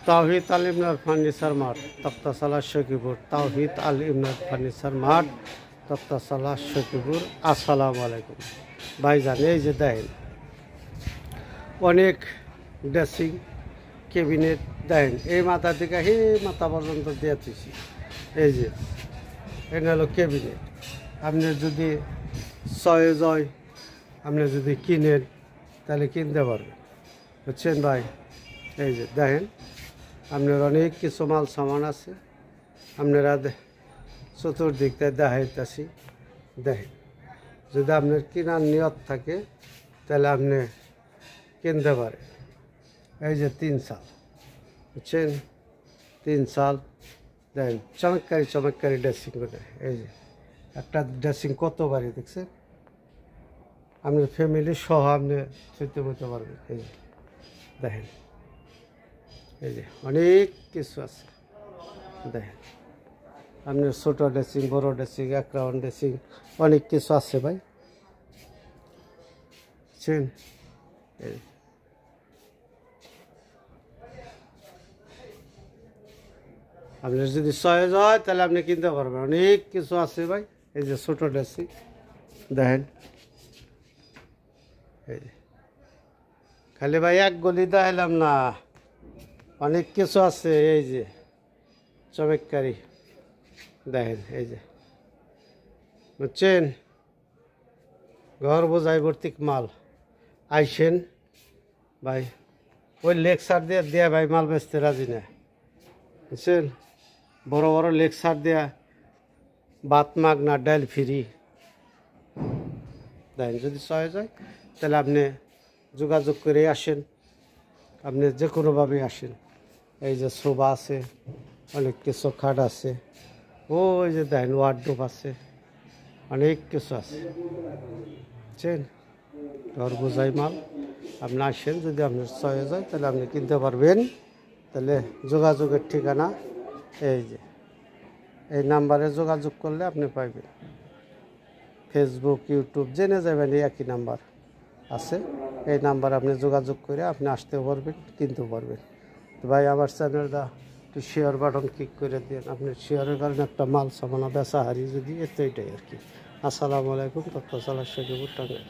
তাওহিদ আল Imran furniture mart, তক্তাশালা Sakhipur. তাওহিদ আল Imran furniture mart, তক্তাশালা Sakhipur. আসসালামু আলাইকুম ভাইজান। এই যে দেখেন অনেক ড্রেসিং ক্যাবিনেট দেখেন, এই মাথা থেকে এই মাথা পর্যন্ত দিয়েছি। এই যে এটা হলো ক্যাবিনেট। আপনি যদি চয়েস হয়, আপনি যদি কিনেন তাহলে কিনতে পারবেন, বুঝছেন ভাই। এই যে দেখেন আপনার অনেক কিছু মাল সামান আছে, আপনারা চতুর্দিকটা দেখাইতেছি। দেখেন যদি আপনার কেনার নিয়ত থাকে তাহলে আপনি কিনতে পারেন। এই যে 3 সাল, বুঝছেন, 3 সাল দেখেন চমৎকারী ড্রেসিং করে। এই যে একটা ড্রেসিং কত বাড়ি দেখছেন, আপনার ফ্যামিলি সহ আপনি ছুটে বইতে পারবেন। এই যে দেখেন, এই যে অনেক কিছু আছে। দেখেন আপনার ছোটো ড্রেসিং, বড়ো ড্রেসিং, এক রাউন্ড ড্রেসিং, অনেক কিছু আছে ভাই, বুঝছেন। এই আপনার যদি চয়েস হয় তাহলে আপনি কিনতে পারবেন, অনেক কিছু আছে ভাই। এই যে ছোটো ড্রেসিং দেখেন, এই যে খালি ভাই এক গলি দেখাইলাম না, অনেক কিছু আছে। এই যে চমৎকারী দেখেন, এই যে বুঝছেন, ঘর বোঝাই ভর্তি মাল। আইসেন ভাই, ওই লেকচার দিয়ে ভাই মাল বেচতে রাজি না, বুঝছেন। বড় বড় লেকচার দেয়া, ভাত মাগ না ডাল ফ্রি। দেখেন যদি চয়েস হয় তাহলে আপনি যোগাযোগ করে আসেন, আপনি যে কোনোভাবে আসেন। এই যে সোফা আছে, অনেক কিছু খাট আছে, ওই যে দেখেন ওয়ার্ডরোব আছে, অনেক কিছু আছে, বুঝছেন। ঘর বোঝাই মাল, আপনি আসেন, যদি আপনার চয়েস হয় তাহলে আপনি কিনতে পারবেন। তাহলে যোগাযোগের ঠিকানা এই যে এই নাম্বারে যোগাযোগ করলে আপনি পাইবেন। ফেসবুক, ইউটিউব জেনে যাবেন, এই একই নাম্বার আছে। এই নাম্বার আপনি যোগাযোগ করে আপনি আসতেও পারবেন, কিনতেও পারবেন। তো ভাই আমার চ্যানেলটা একটু শেয়ার বাটন ক্লিক করে দিন, আপনি শেয়ারের কারণে একটা মাল সামানা বেচা হারিয়ে যদি, এটাই আর কি। আসসালামু আলাইকুম, তক্তাশালা সখীপুর, টাঙ্গাইল।